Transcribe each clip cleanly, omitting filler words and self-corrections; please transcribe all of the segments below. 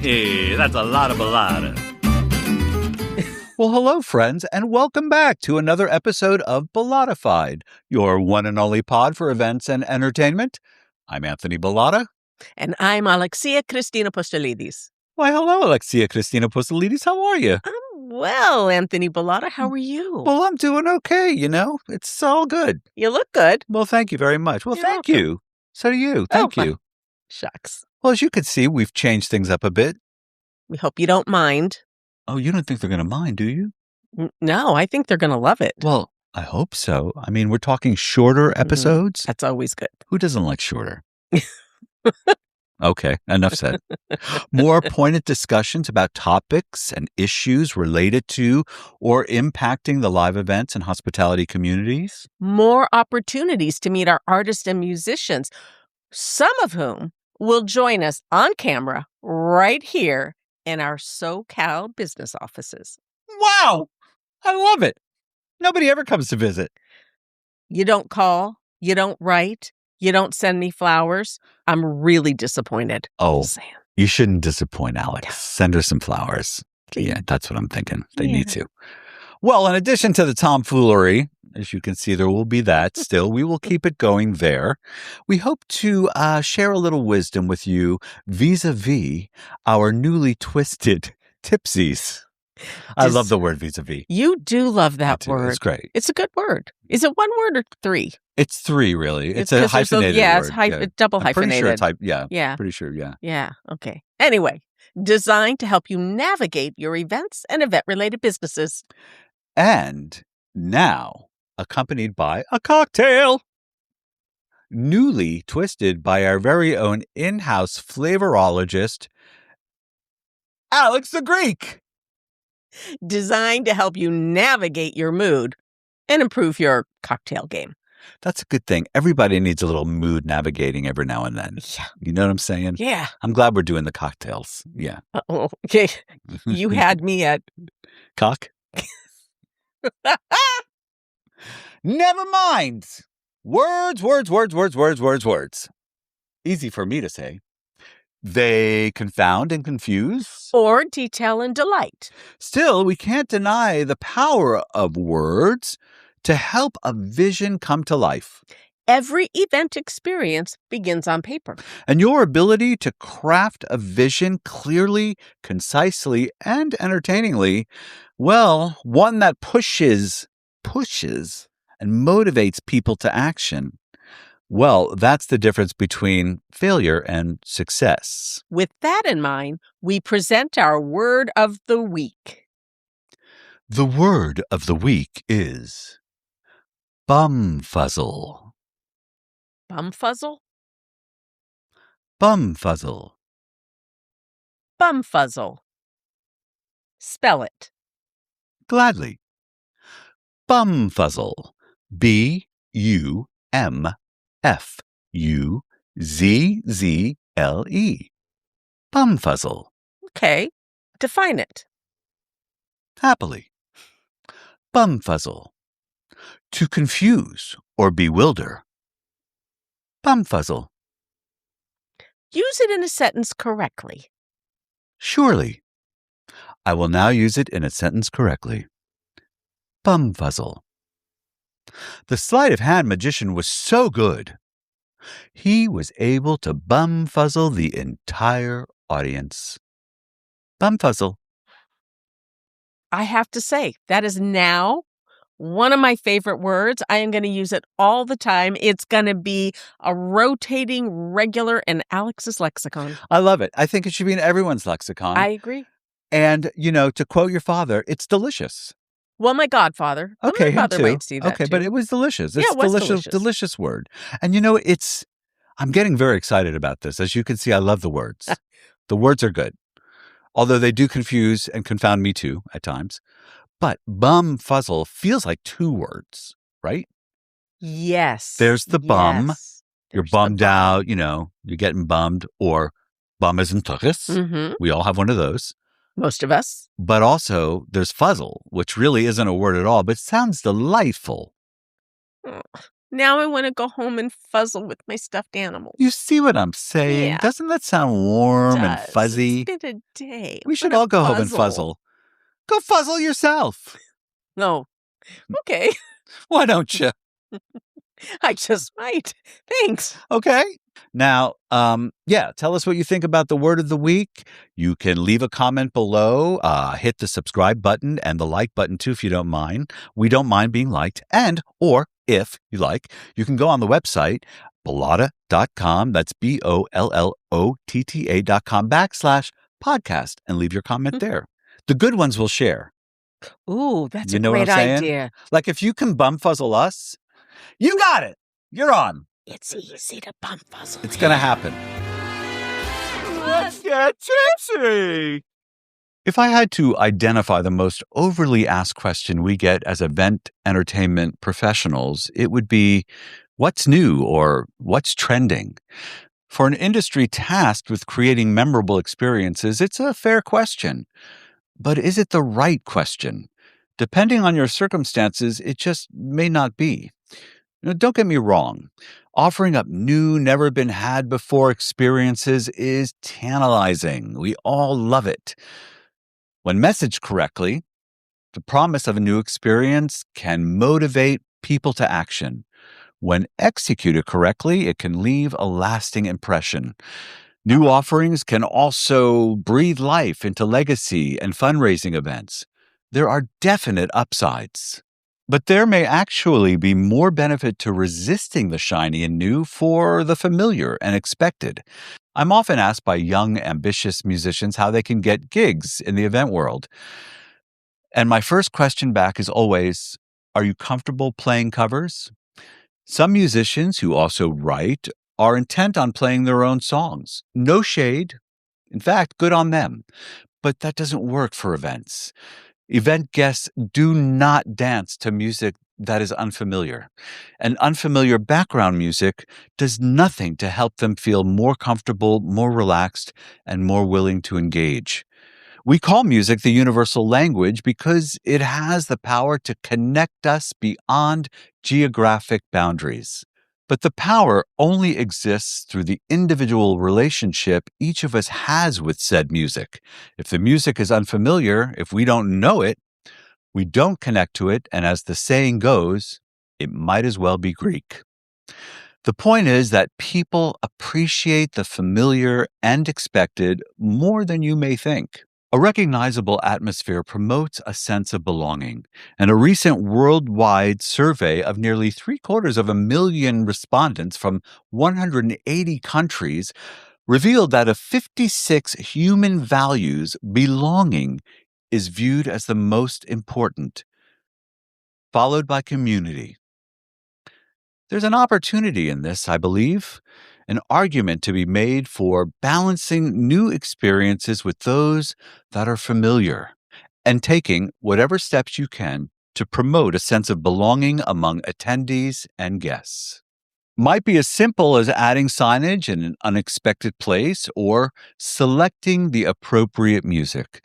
Hey, that's a lot of Bollotta. Well, hello, friends, and welcome back to another episode of BollottaFide, your one and only pod for events and entertainment. I'm Anthony Bollotta. And I'm Alexia Christina Postolidis. Why, hello, Alexia Christina Postolidis. How are you? I'm well, Anthony Bollotta. How are you? Well, I'm doing okay, It's all good. You look good. Well, thank you very much. Well, You're thank welcome. you. So do you. Thank you. Shucks. Well, as you can see, we've changed things up a bit. We hope you don't mind. Oh, you don't think they're going to mind, do you? No, I think they're going to love it. Well, I hope so. I mean, we're talking shorter episodes. That's always good. Who doesn't like shorter? Okay, enough said. More pointed discussions about topics and issues related to or impacting the live events and hospitality communities. More opportunities to meet our artists and musicians, some of whom will join us on camera right here in our SoCal business offices. Wow! I love it. Nobody ever comes to visit. You don't call, you don't write, you don't send me flowers. I'm really disappointed. Oh, Just saying. You shouldn't disappoint Alex. Yeah. Send her some flowers. Please. Yeah, that's what I'm thinking. They need to. Well, in addition to the tomfoolery, as you can see, there will be that. Still, we will keep it going there. We hope to share a little wisdom with you vis-a-vis our newly twisted tipsies. I love the word vis-a-vis. You do love that word. It's great. It's a good word. Is it one word or three? It's three, really. It's a hyphenated word. It's double hyphenated. Pretty sure Pretty sure, yeah. Yeah, okay. Anyway, designed to help you navigate your events and event-related businesses. And now, accompanied by a cocktail. Newly twisted by our very own in-house flavorologist, Alex the Greek. Designed to help you navigate your mood and improve your cocktail game. That's a good thing. Everybody needs a little mood navigating every now and then. Yeah. You know what I'm saying? Yeah. I'm glad we're doing the cocktails. Yeah. Oh, okay. You had me at... Cock? Never mind. Words. Easy for me to say. They confound and confuse. Or detail and delight. Still, we can't deny the power of words to help a vision come to life. Every event experience begins on paper. And your ability to craft a vision clearly, concisely, and entertainingly, well, one that pushes and motivates people to action. Well, that's the difference between failure and success. With that in mind, we present our word of the week. The word of the week is bumfuzzle. Bumfuzzle? Bumfuzzle. Bumfuzzle. Spell it. Gladly. Bumfuzzle. B-U-M-F-U-Z-Z-L-E. Bumfuzzle. Okay. Define it. Happily. Bumfuzzle. To confuse or bewilder. Bumfuzzle. Use it in a sentence correctly. Surely. I will now use it in a sentence correctly. Bumfuzzle. The sleight of hand magician was so good, he was able to bumfuzzle the entire audience. Bumfuzzle. I have to say, that is now one of my favorite words. I am going to use it all the time. It's going to be a rotating regular in Alex's lexicon. I love it. I think it should be in everyone's lexicon. I agree. And, to quote your father, it's delicious. Well, my godfather. Okay, my father might see that okay, too. but it was delicious. It's it was delicious word. And I'm getting very excited about this. As you can see, I love the words. The words are good. Although they do confuse and confound me too at times. But bumfuzzle feels like two words, right? Yes. There's the bum. Yes. You're bummed out, you're getting bummed, or bum is ein Tuchus. Mm-hmm. We all have one of those. Most of us. But also there's fuzzle, which really isn't a word at all, but sounds delightful. Now I want to go home and fuzzle with my stuffed animals. You see what I'm saying? Yeah. Doesn't that sound warm and It's fuzzy? been a day. We should all go home and fuzzle. Go fuzzle yourself. No. Okay. Why don't you? I just might. Thanks. Okay. Now, tell us what you think about the word of the week. You can leave a comment below, hit the subscribe button and the like button too if you don't mind. We don't mind being liked. Or if you like, you can go on the website, Bollotta.com. That's BOLLOTTA.com/podcast and leave your comment there. The good ones we'll share. Ooh, that's You a know what great I'm saying? idea. Like if you can bumfuzzle us, you got it. You're on. It's easy to bumfuzzle. It's going to happen. Let's get tipsy. If I had to identify the most overly asked question we get as event entertainment professionals, it would be, what's new or what's trending? For an industry tasked with creating memorable experiences, it's a fair question. But is it the right question? Depending on your circumstances, it just may not be. Now, don't get me wrong. Offering up new, never-been-had-before experiences is tantalizing. We all love it. When messaged correctly, the promise of a new experience can motivate people to action. When executed correctly, it can leave a lasting impression. New offerings can also breathe life into legacy and fundraising events. There are definite upsides. But there may actually be more benefit to resisting the shiny and new for the familiar and expected. I'm often asked by young, ambitious musicians how they can get gigs in the event world. And my first question back is always, are you comfortable playing covers? Some musicians who also write are intent on playing their own songs. No shade. In fact, good on them. But that doesn't work for events. Event guests do not dance to music that is unfamiliar. And unfamiliar background music does nothing to help them feel more comfortable, more relaxed, and more willing to engage. We call music the universal language because it has the power to connect us beyond geographic boundaries. But the power only exists through the individual relationship each of us has with said music. If the music is unfamiliar, if we don't know it, we don't connect to it, and as the saying goes, it might as well be Greek. The point is that people appreciate the familiar and expected more than you may think. A recognizable atmosphere promotes a sense of belonging, and a recent worldwide survey of nearly 750,000 respondents from 180 countries revealed that of 56 human values, belonging is viewed as the most important, followed by community. There's an opportunity in this, I believe, an argument to be made for balancing new experiences with those that are familiar and taking whatever steps you can to promote a sense of belonging among attendees and guests. Might be as simple as adding signage in an unexpected place or selecting the appropriate music.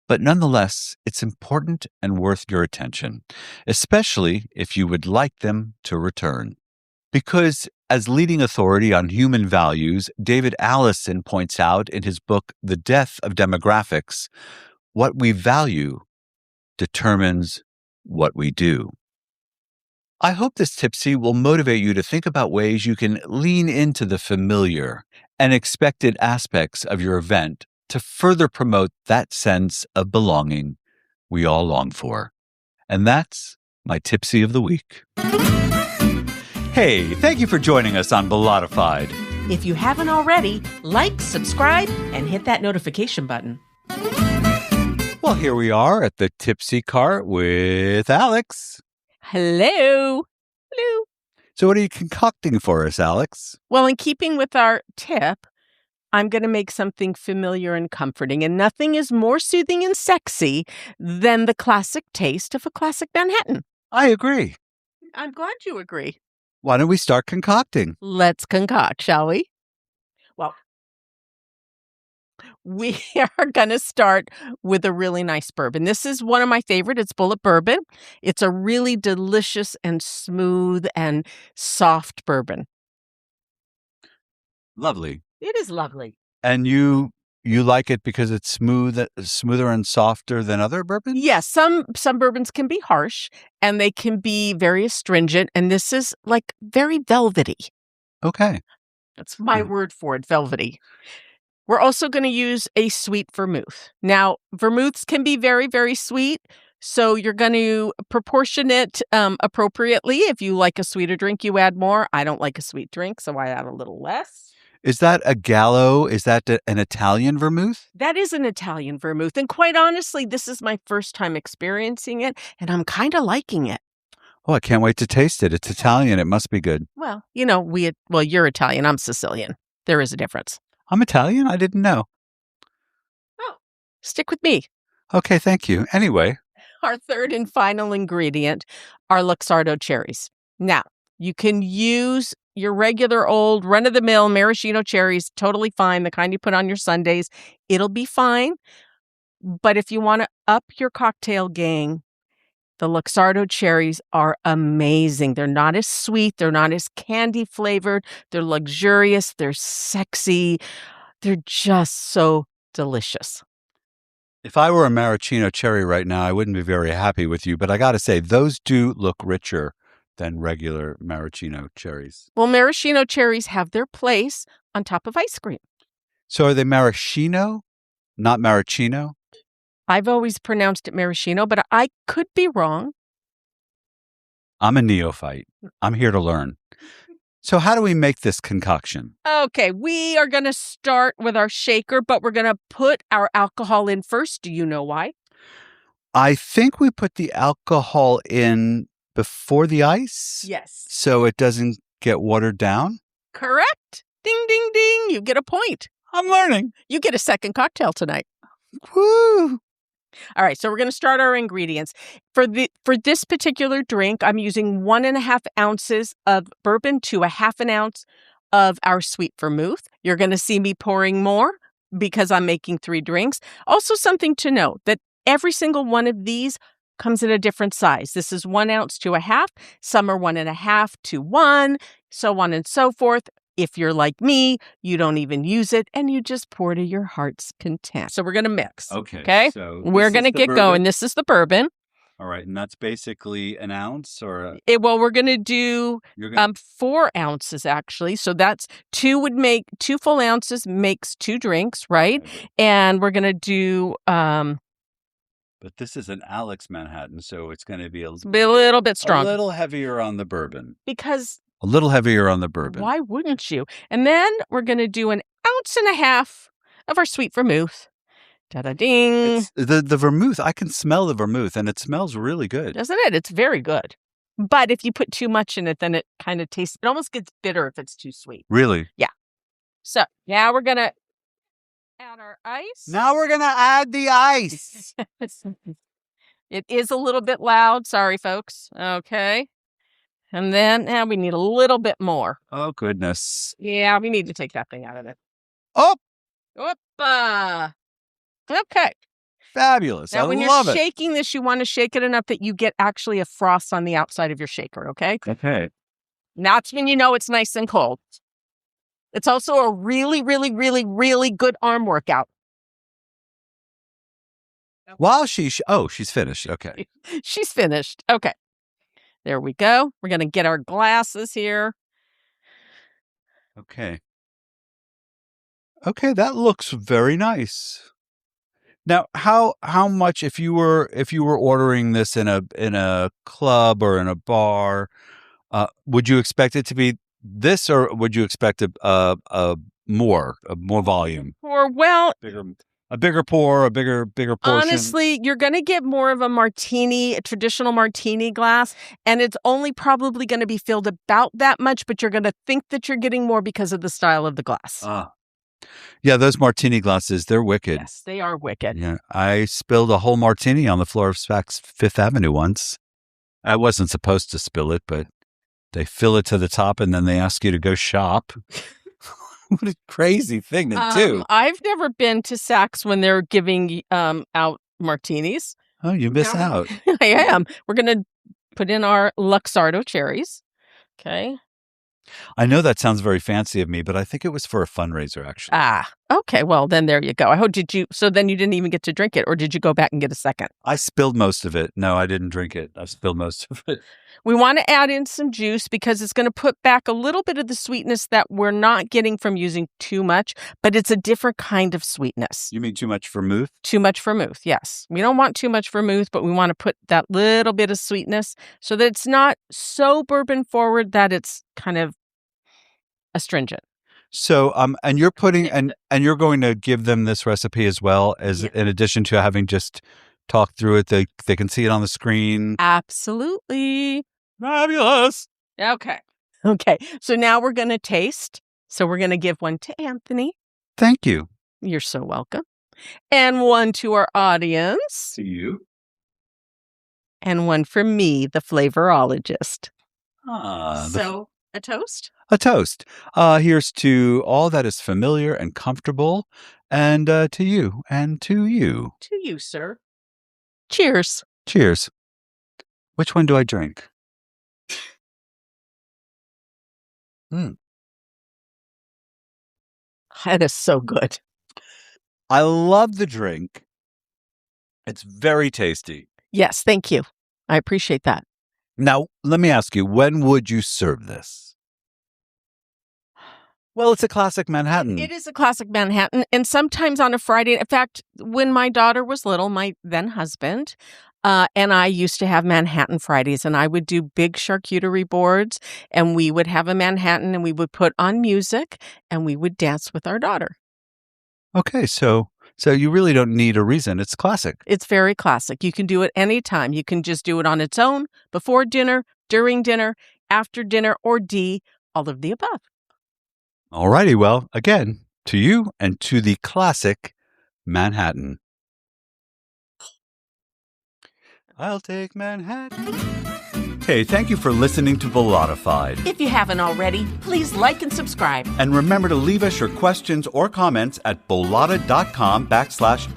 But nonetheless, it's important and worth your attention, especially if you would like them to return. Because, as leading authority on human values, David Allison points out in his book, The Death of Demographics, what we value determines what we do. I hope this Tipsy will motivate you to think about ways you can lean into the familiar and expected aspects of your event to further promote that sense of belonging we all long for. And that's my Tipsy of the Week. Hey, thank you for joining us on BollottaFide. If you haven't already, like, subscribe, and hit that notification button. Well, here we are at the Tipsy Cart with Alex. Hello. Hello. So what are you concocting for us, Alex? Well, in keeping with our tip, I'm going to make something familiar and comforting, and nothing is more soothing and sexy than the classic taste of a classic Manhattan. I agree. I'm glad you agree. Why don't we start concocting? Let's concoct, shall we? Well, we are going to start with a really nice bourbon. This is one of my favorite. It's Bulleit Bourbon. It's a really delicious and smooth and soft bourbon. Lovely. It is lovely. And you like it because it's smoother and softer than other bourbons? Yes, some bourbons can be harsh and they can be very astringent, and this is like very velvety. Okay. That's my word for it, velvety. We're also going to use a sweet vermouth. Now, vermouths can be very, very sweet, so you're going to proportion it appropriately. If you like a sweeter drink, you add more. I don't like a sweet drink, so I add a little less. Is that a Gallo? Is that an Italian vermouth? That is an Italian vermouth, and quite honestly, this is my first time experiencing it, and I'm kind of liking it. Oh, I can't wait to taste it. It's Italian. It must be good. Well, you're Italian. I'm Sicilian. There is a difference. I'm Italian? I didn't know. Oh, stick with me. Okay, thank you. Anyway. Our third and final ingredient are Luxardo cherries. Now, you can use your regular old run-of-the-mill maraschino cherries, totally fine, the kind you put on your sundaes. It'll be fine. But if you want to up your cocktail game, the Luxardo cherries are amazing. They're not as sweet. They're not as candy flavored. They're luxurious. They're sexy. They're just so delicious. If I were a maraschino cherry right now, I wouldn't be very happy with you. But I got to say, those do look richer than regular maraschino cherries. Well, maraschino cherries have their place on top of ice cream. So are they maraschino, not maraschino? I've always pronounced it maraschino, but I could be wrong. I'm a neophyte. I'm here to learn. So how do we make this concoction? Okay, we are going to start with our shaker, but we're going to put our alcohol in first. Do you know why? I think we put the alcohol in before the ice. Yes. So it doesn't get watered down? Correct. Ding, ding, ding. You get a point. I'm learning. You get a second cocktail tonight. Woo! All right, so we're going to start our ingredients. For this particular drink, I'm using 1.5 ounces of bourbon to a half an ounce of our sweet vermouth. You're going to see me pouring more because I'm making 3 drinks. Also, something to note that every single one of these comes in a different size. This is 1 ounce to a half. Some are 1.5 to 1, so on and so forth. If you're like me, you don't even use it, and you just pour to your heart's content. So we're going to mix. Okay? So we're going to get going. This is the bourbon. All right, and that's basically an ounce or well, we're going to do 4 ounces, actually. So that's 2 full ounces makes 2 drinks, right? Okay. And we're going to do... but this is an Alex Manhattan, so it's going to be a little bit strong. A little heavier on the bourbon. Because... a little heavier on the bourbon. Why wouldn't you? And then we're going to do 1.5 ounces of our sweet vermouth. Da-da-ding. The vermouth, I can smell the vermouth, and it smells really good. Doesn't it? It's very good. But if you put too much in it, then it kind of tastes, it almost gets bitter if it's too sweet. Really? Yeah. So now we're going to add our ice. Now we're going to add the ice. It is a little bit loud. Sorry, folks. Okay. And then now we need a little bit more. Oh, goodness. Yeah, we need to take that thing out of it. Oh! Whoop! Okay. Fabulous. Now, when love you're shaking this, you want to shake it enough that you get actually a frost on the outside of your shaker, okay? Okay. That's when you know it's nice and cold. It's also a really, really, really, really good arm workout. While she's finished. Okay. She's finished. Okay. There we go. We're going to get our glasses here. Okay. Okay, that looks very nice. Now, how much if you were ordering this in a club or in a bar, would you expect it to be this, or would you expect a more volume? Or a bigger pour, a bigger portion. Honestly, you're going to get more of a traditional martini glass, and it's only probably going to be filled about that much, but you're going to think that you're getting more because of the style of the glass. Yeah, those martini glasses, they're wicked. Yes, they are wicked. Yeah, I spilled a whole martini on the floor of Saks Fifth Avenue once. I wasn't supposed to spill it, but they fill it to the top and then they ask you to go shop. What a crazy thing to do. I've never been to Saks when they're giving out martinis. Oh, you miss out. I am. We're going to put in our Luxardo cherries. Okay. I know that sounds very fancy of me, but I think it was for a fundraiser, actually. Okay. Well, then there you go. So then you didn't even get to drink it, or did you go back and get a second? I spilled most of it. No, I didn't drink it. I spilled most of it. We want to add in some juice because it's going to put back a little bit of the sweetness that we're not getting from using too much, but it's a different kind of sweetness. You mean too much vermouth? Too much vermouth, yes. We don't want too much vermouth, but we want to put that little bit of sweetness so that it's not so bourbon forward that it's kind of astringent. So, and you're putting and you're going to give them this recipe as well as in addition to having just talked through it. They can see it on the screen. Absolutely. Fabulous. Okay. So now we're going to taste. So we're going to give one to Anthony. Thank you. You're so welcome. And one to our audience. To you. And one for me, the flavorologist. So a toast? A toast. Here's to all that is familiar and comfortable, and to you, and to you. To you, sir. Cheers. Cheers. Which one do I drink? That is so good. I love the drink. It's very tasty. Yes, thank you. I appreciate that. Now, let me ask you, when would you serve this? Well, it's a classic Manhattan. It is a classic Manhattan. And sometimes on a Friday, in fact, when my daughter was little, my then husband, and I used to have Manhattan Fridays, and I would do big charcuterie boards, and we would have a Manhattan, and we would put on music, and we would dance with our daughter. Okay, so you really don't need a reason. It's classic. It's very classic. You can do it anytime. You can just do it on its own, before dinner, during dinner, after dinner, or D, all of the above. All righty. Well, again, to you and to the classic Manhattan. I'll take Manhattan. Hey, thank you for listening to BollottaFide. If you haven't already, please like and subscribe. And remember to leave us your questions or comments at Bollotta.com/podcast.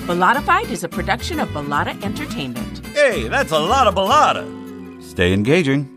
BollottaFide is a production of Bollotta Entertainment. Hey, that's a lot of Bollotta. Stay engaging.